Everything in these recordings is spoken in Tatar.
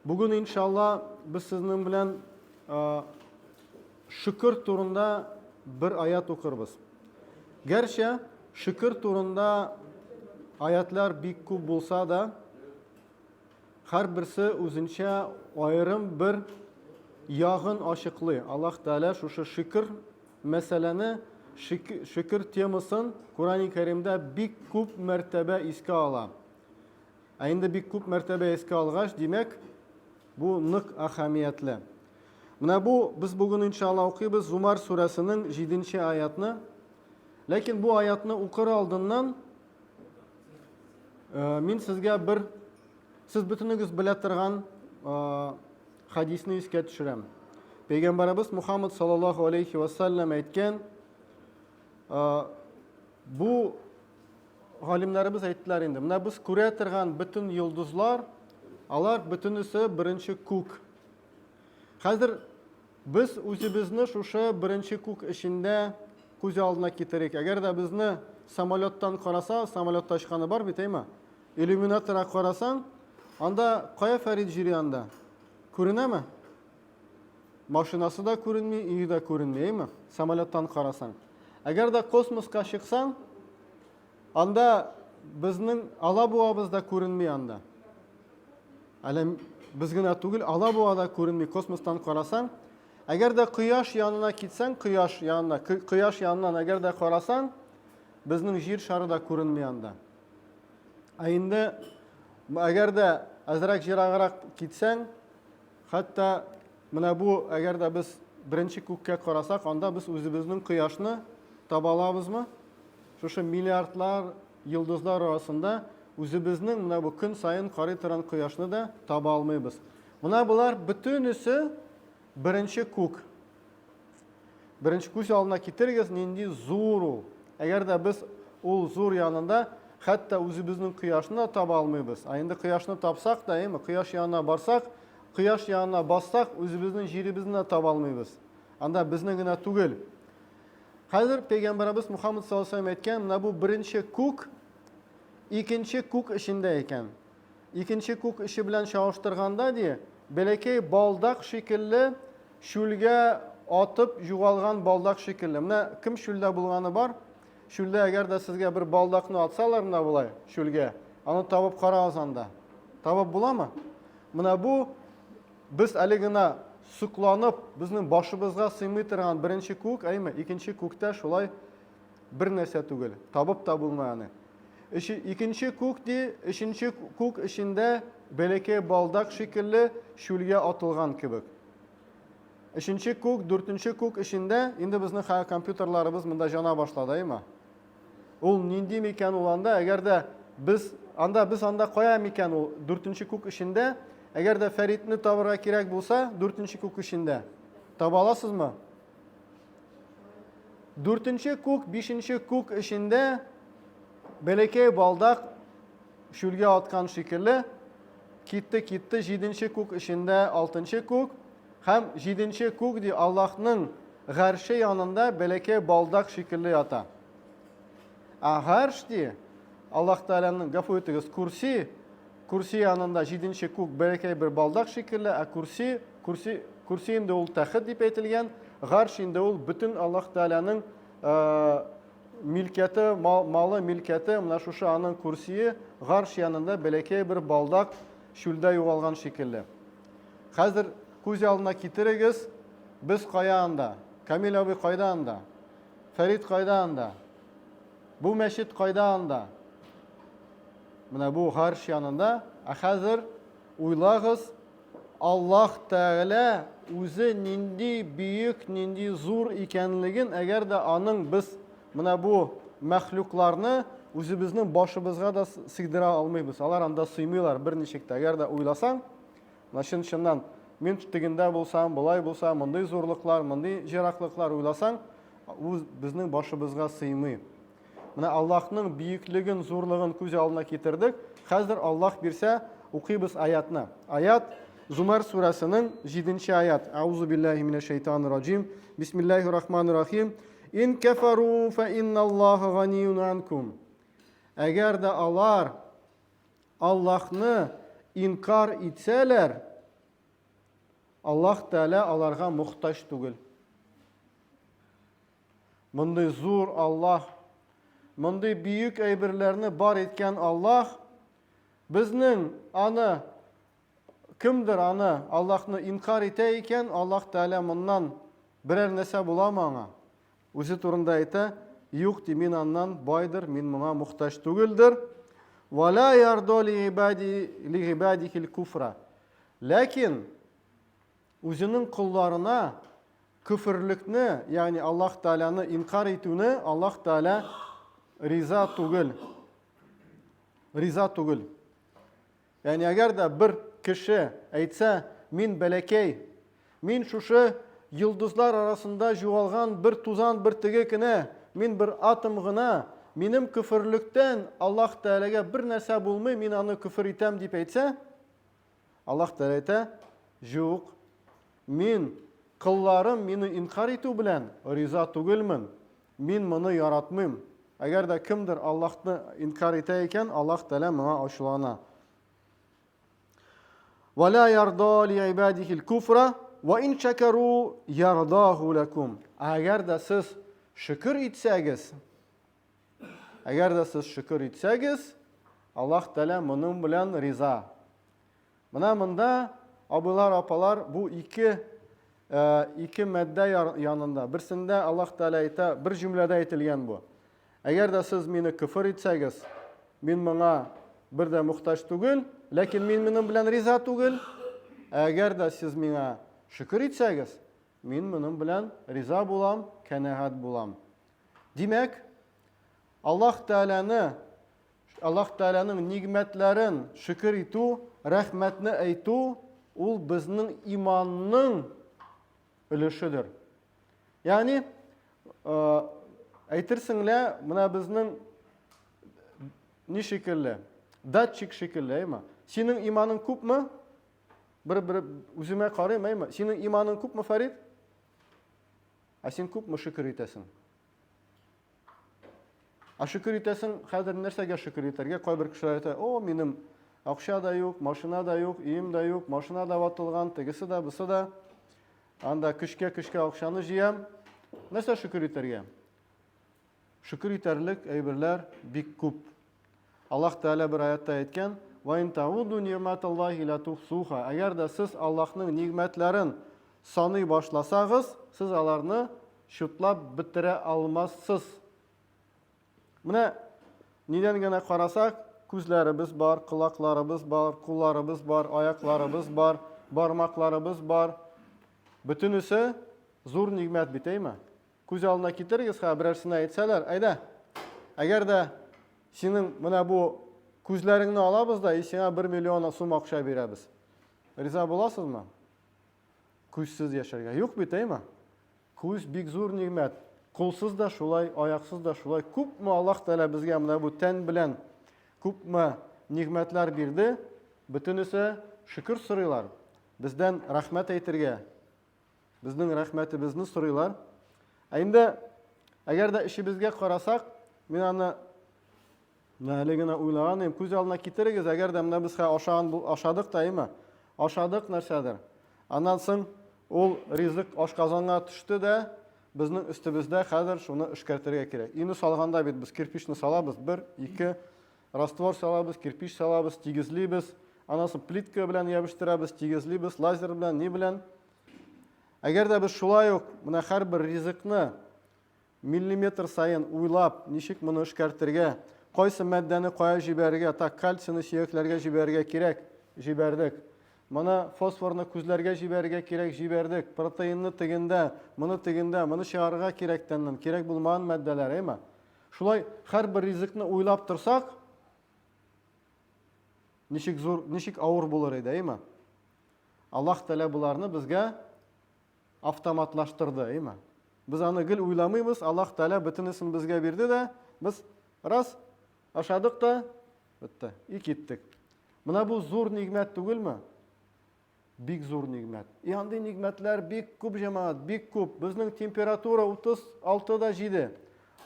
Bugün inşallah biz sizin bilen şükür turunda bir ayet okuruz. Gerçi şükür turunda ayetler bir küp bulsa da her birisi özünçe ayrım bir yağın aşıklı. Allah Teala şu şükür meseleni, şükür temasın Kur'an-ı Kerim'de bir küp mertebe iske ala. Aynı bir küp mertebe iske algaç demek bu nık ahamiyetli. Biz bugün inşallah okuyuz Zumar suresinin 7. ayetini. Lakin bu ayetini okur aldığından men sizge siz bütünüz bile turgan hadisini esке düşürem. Peygamberimiz Muhammed sallallahu aleyhi ve sellem aytgan, bu halimlerimiz ayttılar endi. Mına biz ko'ra turgan bütün yıldızlar, alar bütünüsü birinci kuk. Hazır biz o'zimizni şuşa birinci kuk işinde ko'z aldına keltiraylik. Agar da bizni samolyotdan qarasa, samolyot tashqani bor bitaymi? İllüminatorga qarasang, anda qaya Farid jiriyanda ko'rinami? Mashinasi da ko'rinmay, uyi da ko'rinmaymi? Samolyotdan qarasang. Agar da kosmosga chiqsang, anda bizning alabuabız da ko'rinmay anda. Alam bizgina tugul alabuada da ko'rinmay kosmosdan qarasang, agar da quyosh yonina ketsang, quyosh yonidan agar da qarasang, bizning yer shari da ko'rinmay anda. Endi agar da azroq jirag'roq ketsang, hatto mana bu agar da biz birinchi kukka qarasak, onda biz o'zimizning quyoshni topa olamizmi? Şu milyardlar yıldızlar arasında o'zimizning mana bu kun sayin qariy turan quyoshni da topa olmaymiz. Mana bular bütünüsü birinchi kuk. Birinchi kuk oldina keltirgis nindi zo'ru. Agar da biz ul zo'r yanında hatto o'zimizning quyoshni da topa olmaymiz. Endi quyoshni topsak da, quyosh yonina borsak, quyosh yonina bossak, o'zimizning yerimizni da topa olmaymiz. Anda bizningina tugul. Hazır Peygamberimiz Muhammed sallallahu aleyhi ve sellem aytgan, bu birinchi kuk ikinchi kuk ishinde ekan. İkinchi kuk ishi bilan solishtirganda diye, belki baldak shekilli shulga otib yo'g'olgan baldak shekilli. Mana kim shulda bo'lgani bor? Shulda agar da sizga bir baldakni atsalar, mana bulay shulga, onu topib qarag'iz anda. Topib bo'ladimi? Mana bu biz aligina suqlanib, bizning boshimizga siymay turgan birinchi kuk, ikinchi kukda shulay bir narsa tugul, topib da bo'lmayani. İkinchi kuk di, uchinchi kuk ishinde belki baldak shekilli shulga otilgan kibik. Uchinchi kuk, to'rtinchi kuk ishinde endi bizning kompyuterlarimiz bunda jana boshladi, Ul nindi ekan ulanda, agar da biz anda qo'yam ekan u to'rtinchi kuk ishinde, agar da Faridni topirga kerak bo'lsa, to'rtinchi kuk ishinde topa olasizmi? To'rtinchi kuk, beshinchi kuk ishinde belki baldak shulga otgan shekilli ketdi, 7. kuk ishinde 6. kuk, ham 7. kuk di Allohning g'arshi yonida belki baldak shekilli yota. G'arsh di Alloh taolaning g'afur etigiz kursi yanında 7. kuk belki bir baldak şekilli, kursi indi ul taxit deb aytilgan, g'arsh indi ul bütün Allah Teala'nın milketi, malı milketi, mana şu anın kursiyi g'arsh yanında belki bir baldak shulda yo'g'olgan şekilli. Hazır ko'z oldina keltirigiz, biz qayanda, Kamil abi qaydanda, Farid qaydanda, bu masjid qaydanda. Mana bu g'arsh yanında, hazır o'ylag'iz, Allah Teala o'zi nindi büyük, nindi zo'r ekanligin, agar da aning biz mana bu maxluqlarni o'zimizning boshimizga da sig'dira olmaymiz. Ular anda siymaylar bir nechikda. Agar da o'ylasang, mana shundan men tutdiganda bo'lsam, bo'lay bo'lsa, bunday zo'rliqlar, bunday jiroqliqlar o'ylasang, u bizning boshimizga siymay. Mana Allohning buyukligin, zo'rligin ko'z oldina keltirdik. Hozir Alloh bersa o'qiymiz oyatni. Oyat Zumar surasining 7-oyat. Auzu billahi minashaytonirrojim. Bismillahirrohmanirrohim. In kafaru fa innalloha g'aniyun ankum. Agar da ular Allohni inkor etsalar, Аллах Тәала аларга мохтаҗ түгел. Мондый зур Аллах, мондый бүйек әйберләрне бар иткән Аллах, безнең аны, кемдер аны, Аллахны инкар итә икән, Аллах Тәала моннан берәр нәрсә буламы аңа? Үзе турында әйтә, юк ди, мин аннан байдыр, мин моңа мохтаҗ түгелдер. Вала ярдо ли гибадихил куфра. Ләкин үзенең кулларына küfürlükне, yani Allah Teala'ны inkar итүне Allah Teala риза түгел. Риза түгел. Yani әгәр дә бер кеше әйтсә, мин бәләкәй, мин шушы йолдызлар арасында югалган бер тузан, бер теге кенә, мин бер атом гына, минем küfürlüктән Allah Teala'га бер нәрсә булмый, мин аны küfür итәм дип әйтсә, Allah Teala әйтә, юк, мин кылларым мине инкар итү белән риза түгелмен. Мин моны яратмыйм. Әгәр дә кемдер Аллаһны инкар итә икән, Аллаһ Тәала моңа ачулана. Вала ярда ли ибадихил куфра ва ин шакару ярдаху лакум. Әгәр дә сез шөкер итсәгез, Аллаһ Тәала моның белән риза. Менә монда абыйлар, апалар, бу ике мәддә янында. Берсендә Аллаһ Тәала әйтә, бер җөмләдә әйтелгән бу. Әгәр дә сез мине küfür итсәгез, мин моңа бер дә мохтаҗ түгел, ләкин мин моның белән риза түгел. Әгәр дә сез миңа шөкер итсәгез, мин моның белән риза булам, канәгать булам. Димәк, Аллаһ Тәаланың нигъмәтләрен шөкер итү, рәхмәтне әйтү, ул безнең иманның өлешедер. Yani әйтерсеңлә, менә безнең ни шикелле, датчик шикелле, әйме? Синең иманың күпме? Бер үземә карыйм, әйме? Синең иманың күпме, Фарид? Ә син күпме шөкер итәсең? Ә шөкер итәсең, хәзер нәрсәгә шөкер итәргә? Кайбер кешеләр әйтә, о, минем акча да юк, машина да юк, өем да юк, машина да ватылган, тегесе дә, бусы да. Анда көчкә акчаны җыям. Нәрсә шөкер итәргә? Шөкер итәрлек әйберләр бик күп. Аллаһ Тәала бер аятта әйткән, "Ва ин тауду ниъматаллаһи ла тухсуха." Әгәр дә сез Аллаһның нигъмәтләрен саный башласагыз, сез аларны шутлап бетерә алмассыз. Менә нидән генә карасак, күзләребез бар, кулакларыбыз бар, кулларыбыз бар, аякларыбыз бар, бармакларыбыз бар. Бөтенесе зур нигъмәт бит, әйме? Күз алдына китерегез, берәрсенә әйтсәләр, әйдә. Әгәр дә синең менә бу күзләреңне алабыз да, сиңа 1 миллион сум акча бирәбез. Риза буласызмы? Күзсез яшәргә. Юк бит, әйме? Күз бик зур нигъмәт. Кулсыз да шулай, аяксыз да шулай. Күпме Аллаһ Тәала безгә менә бу тән белән күпме нигъмәтләр бирде. Бөтенесе шөкер сорыйлар. Бездән рәхмәт әйтергә. Безнең рәхмәтебезне сорыйлар. Инде әгәр дә ишебезгә карасак, мин аны әле генә уйлаган, күз алдына китерегез, әгәр дә менә без ашадык та, әйме? Ашадык нәрсәдер? Аннан соң ул ризык ашказанга төште дә, безнең өстебездә хәзер шуны эшкәртергә кирәк. Ине салганда бит без кирпичне салабыз, 1-2 раствор салабыз, кирпич салабыз, тигезлибез, аннан соң плитка белән ябыштырабыз, тигезлибез, лазер белән, ни белән. Әгәр дә без шулай ук менә һәрбер ризыкны миллиметр сайын уйлап, ничек моны эшкәртергә, кайсы мәддәне кая җибәрергә, кальцияны сөякләргә җибәрергә кирәк, җибәрдек. Моны фосфорны күзләргә җибәрергә кирәк, җибәрдек. Протеинны тегендә, моны чыгарырга кирәктәннән, кирәк булмаган мәддәләр, әйме? Шулай һәрбер ризыкны уйлап торсак, ничек авыр булыр иде, әйме? Аллаһ Тәала буларны безгә автоматлаштырды, әйме? Без аны гел уйламыйбыз, Аллаһ Тәала бөтенесен безгә бирде дә, без раз ашадык та, бетте, и киттек. Менә бу зур нигъмәт түгелме? Бик зур нигъмәт. Андый нигъмәтләр бик күп, җәмәгать, бик күп. Безнең температура 36.7.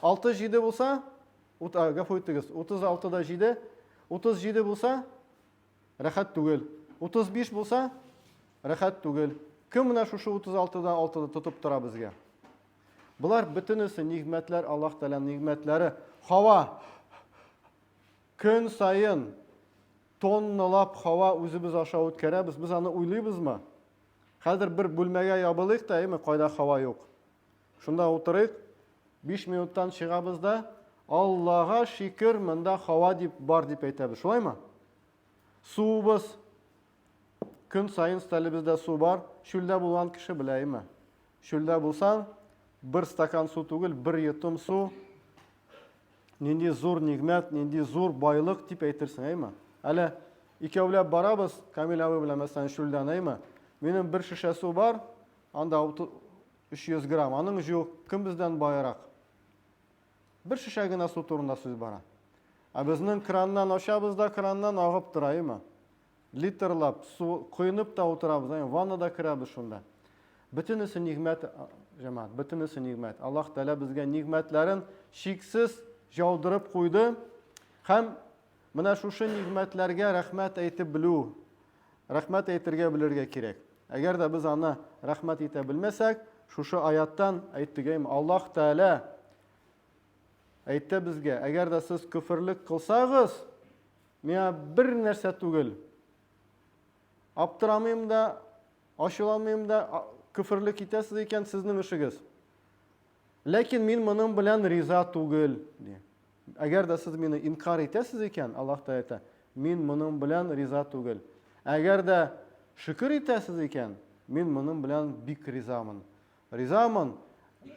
6.7 булса, гафу итегез, 36.7, 37 булса, рәхәт түгел. 35 булса, рәхәт түгел. Кем менә шушы 36-дан 6-да тотып тора безгә? Булар бөтенесе нигъмәтләр, Аллаһ Тәгаләнең нигъмәтләре. Һава көн сайын тонналап һава үзебез аша үткәрәбез. Без аны уйлыйбызмы? Хәзер бер бүлмәгә ябылыйк та, кайда һава юк. Шунда утырыйк, 5 минуттан чыгабыз да, Аллаһка шикер, монда һава дип бар дип әйтәбез. Шулаймы? Суыбыз көн сайын стәлебездә су бар. Шүлдә булган кеше беләйме? Шүлдә булсаң, bir стакан су түгел, bir йотым су. Нинди зур нигъмәт, нинди зур байлык дип әйтерсең, әйме? Әле икәүләп барабыз, Камил абый белән мәсәлән шүлдән, әйме? Минем bir шешә су бар, анда 300 грамм. Аның юк, кем бездән байрак? Bir шешә генә су турында сүз бара. Безнең краннан ачабыз да краннан агып тора, әйме? Литрлап су куйынып та утырабыз, ваннада керәбез шунда. Бөтенесе нигъмәт, җәмәгать, бөтенесе нигъмәт. Аллаһ Тәгалә безгә нигъмәтләрен шиксез яудырып куйды. Һәм менә шушы нигъмәтләргә рәхмәт әйтеп белү, рәхмәт әйтергә белергә кирәк. Әгәр дә без аны рәхмәт итә белмәсәк, шушы аяттан әйттегәйм, Аллаһ Тәгалә әйтте безгә, әгәр дә сез күфрлек кылсагыз, миңа бер нәрсә түгел. Аптырамыйм да, ачыламыйм да, күфрлек итәсез икән сезнең эшегез. Ләкин мин моның белән риза түгел. Әгәр дә сез мине инкар итәсез икән, Аллаһ та әйтә, мин моның белән риза түгел. Әгәр дә шөкер итәсез икән, мин моның белән бик ризамын. Ризамын.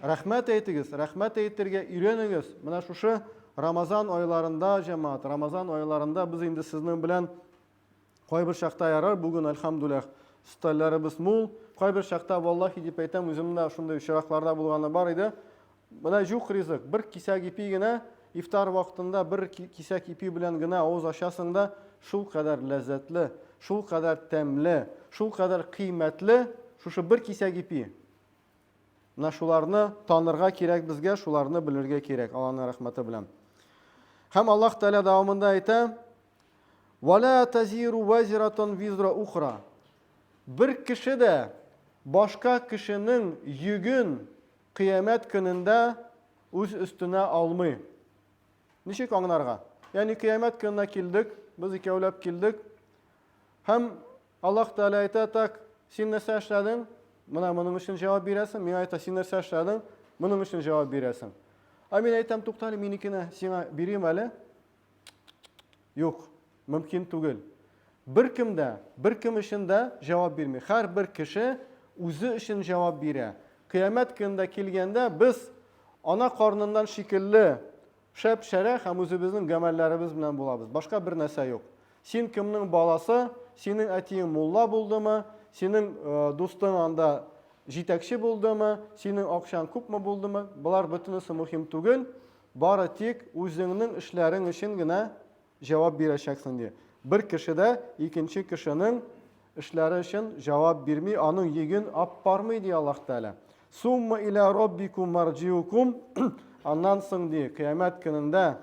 Рәхмәт әйтегез, рәхмәт әйтергә өйрәнегез. Менә шушы Рамазан айларында, җәмәгать, Рамазан айларында без инде сезнең белән кайбер шакта ярар, бүген әлхәмдүлилләх стальләребез мул. Кайбер шакта валлаһи дип әйтәм, үземдә шундый очракларда булганы бар иде. Менә юк ризык, бер кисәк ипи генә ифтар вакытында бер кисәк ипи белән генә авыз ачасың да, шул кадәр ләззәтле, шул кадәр тәмле, шул кадәр кыйммәтле шушы бер кисәк ипи. Менә шуларны танырга кирәк безгә, шуларны белергә кирәк, Аллаһның рәхмәте белән. Һәм Аллаһ Тәгалә дәвамында әйтә: "Вала тазиру вазиратун визра ухра." Бер кеше дә башка кешенең йөген кыямәт көнендә үз өстенә алмый. Ничек аңларга? Ягъни кыямәт көненә килдек, без икәүләп килдек. Һәм Аллаһ Тәгалә әйтә, "Так, син нәрсә эшләдең? Менә моның өчен җавап бирәсең." Миңа әйтә, "Син нәрсә эшләдең? Моның өчен җавап бирәсең." Мин әйтәм, "Туктале, минекене сиңа бирим әле." Юк, мөмкин түгел. Беркем өчен дә җавап бирми. Һәр кеше үзе өчен җавап бирә. Кыямәт көнендә килгәндә без ана карныннан шикелле шәп-шәрә һәм үзебезнең гамәлләребез белән булабыз. Башка бер нәрсә юк. Син кемнең баласы, синең әтиең мулла булдымы, синең дустың анда җитәкче булдымы, синең акчаң күпме булдымы, булар бөтенесе мөһим түгел. Бары тик үзеңнең эшләрең өчен генә җавап бирәчәксең ди. Бер кеше дә икенче кешенең эшләре өчен җавап бирми, аның йөген аппармый ди Аллаһ Тәгалә. Сумма иля раббикум марҗиукум. Аннан соң ди, кыямәт көнендә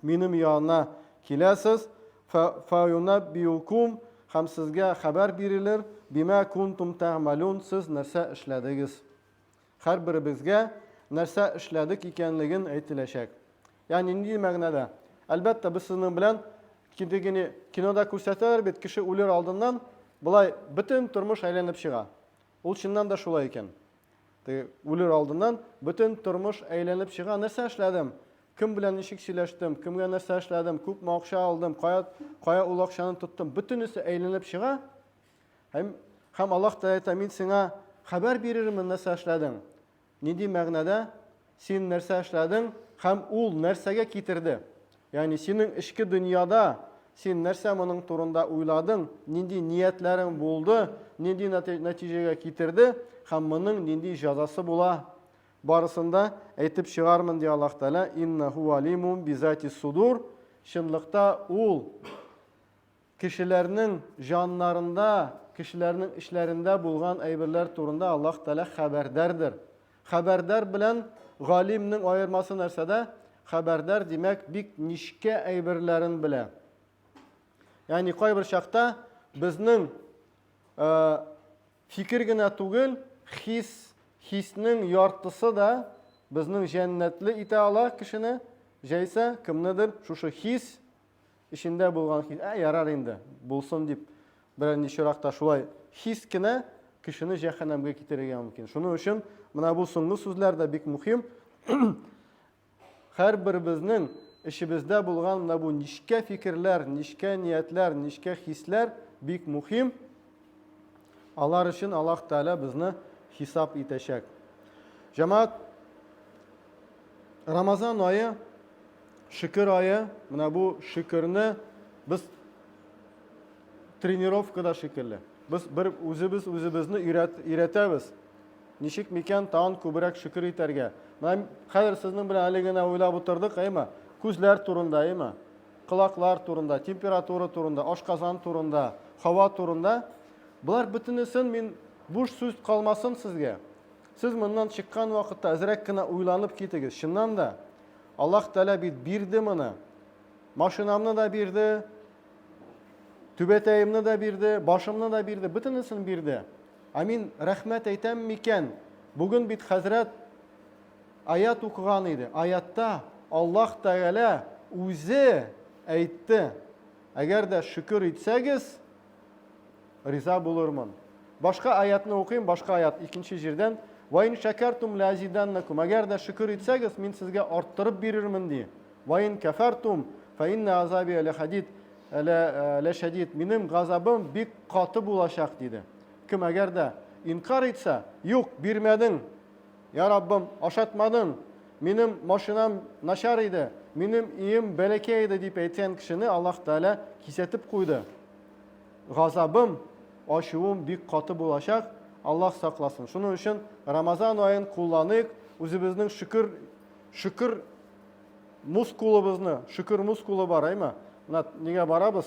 минем янына киләсез, фа юнаббиукум, һәм сезгә хәбәр бирелер, бима кунтум тәгъмалун, сез нәрсә эшләдегез. Һәрберебезгә нәрсә эшләдек икәнлеген әйтеләчәк. Ягъни нинди мәгънәдә? Әлбәттә, без сезнең белән кинода күрсәтәләр бит, кеше үлер алдыннан булай бөтен тормыш әйләнеп чыга. Ул чыннан да шулай икән. Үлер алдыннан бөтен тормыш әйләнеп чыга. Нәрсә эшләдем? Кем белән ничек сөйләштем? Кемгә нәрсә эшләдем? Күпме акча алдым? Кая ул акчаны тоттым? Бөтенесе әйләнеп чыга. Һәм Аллаһ та әйтә, мин сиңа хәбәр бирермен нәрсә эшләдең. Нинди мәгънәдә? Син нәрсә эшләдең һәм ул нәрсәгә китерде? Ягъни синең эчке дөньяда син нәрсә моның турында уйладың, нинди ниятләрең булды, нинди нәтиҗәгә китерде һәм моның нинди җәзасы була. Барысында әйтеп чыгармын ди Аллаһ Тәгалә, иннаху алимун бизати судур. Чынлыкта ул кешеләрнең җаннарында, кешеләрнең эшләрендә булган әйберләр турында Аллаһ Тәгалә хәбәрдәрдер. Хәбәрдар белән галимнең аермасы нәрсәдә? Хәбәрдар димәк бик нишкә әйберләрен белә. Ягъни кайбер чакта безнең fikir генә түгел, хиснең яртысы да безнең җәннәтле итә ала кешене, җәйсә кемнедер шушы хис içinde булган хис, ярар инде, булсын дип, берничә ракта шулай хис кенә кешене җәһәннәмгә китерергә мөмкин. Шуның өчен менә бу соңгы сүзләр дә бик мөһим. Һәрберебезнең ишебездә булган менә бу нишкә фикерләр, нишкә ниятләр, нишкә хисләр бик мөһим. Алар өчен Аллаһ Тәала безне хисап итәчәк. Җәмәгать, Рамазан айы, шөкер айы, менә бу шөкерне без тренировкада шикелле. Без бер үзебезне өйрәтәбез. Ничек микән тагын күбрәк шөкер итәргә. Менә хәзер сезнең белән әле генә уйлап утырдык, әйме? Күзләр турында, әйме? Кылаклар турында, температура турында, ашказан турында, һава турында. Булар бөтенесен мин буш сүз калмасын сезгә. Сез моннан чыккан вакытта әзрәк кенә уйланып китегез. Чыннан да Аллаһ Тәала бит бирде моны. Машинамны да бирде, түбәтәемне дә бирде, башымны да бирде, бөтенесен бирде. Мин рәхмәт әйтәм микән? Бүген бит хәзрәт аят укыган иде. Аятта Аллаһ Тәала үзе әйтте: "Әгәр дә шөкер итсәгез, риза булырмын." Башка аятны укыйм, башка аят икенче җирдән: "Ва ин шакартум лазиданнакум." Әгәр дә шөкер итсәгез, мин сезгә арттырып бирермен ди. "Ва ин кафартум фа инна азаби ла шадид." Минем газабым бик каты булачак диде. Кем әгәр дә инкар итсә, юк, бирмәдең, я Раббым, ашатмадың, минем машинам начар иде, минем ием бәләкәй иде дип әйткән кешене Аллаһ Тәала кисәтеп куйды. Газабым, ачуым бик каты булачак, Аллаһ сакласын. Шуның өчен Рамазан аен кулланыйк, үзебезнең шөкер мускулыбызны, шөкер мускулы бар, әйме? Нигә барабыз?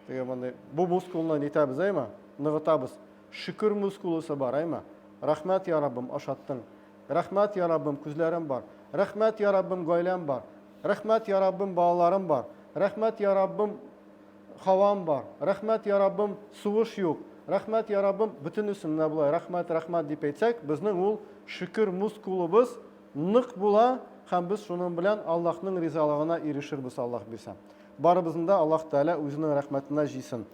Бу мускулны нитәбез, әйме? Ныгытабыз. Шөкер мускулысы бар, әйме? Рәхмәт, я Раббым, ашаттың. Рәхмәт, я Раббым, күзләрем бар. Рәхмәт, я Раббым, гаиләм бар. Рәхмәт, я Раббым, балаларым бар. Рәхмәт, я Раббым, һавам бар. Рәхмәт, я Раббым, сугыш юк. Рәхмәт, я Раббым, бөтенесен менә булай рәхмәт, рәхмәт дип әйтсәк, безнең ул шөкер мускулыбыз нык була һәм без шуның белән Аллаһның ризалыгына ирешербез, Аллаһ бирсә. Барыбызны да Аллаһ Тәала үзенең рәхмәтенә җыйсын.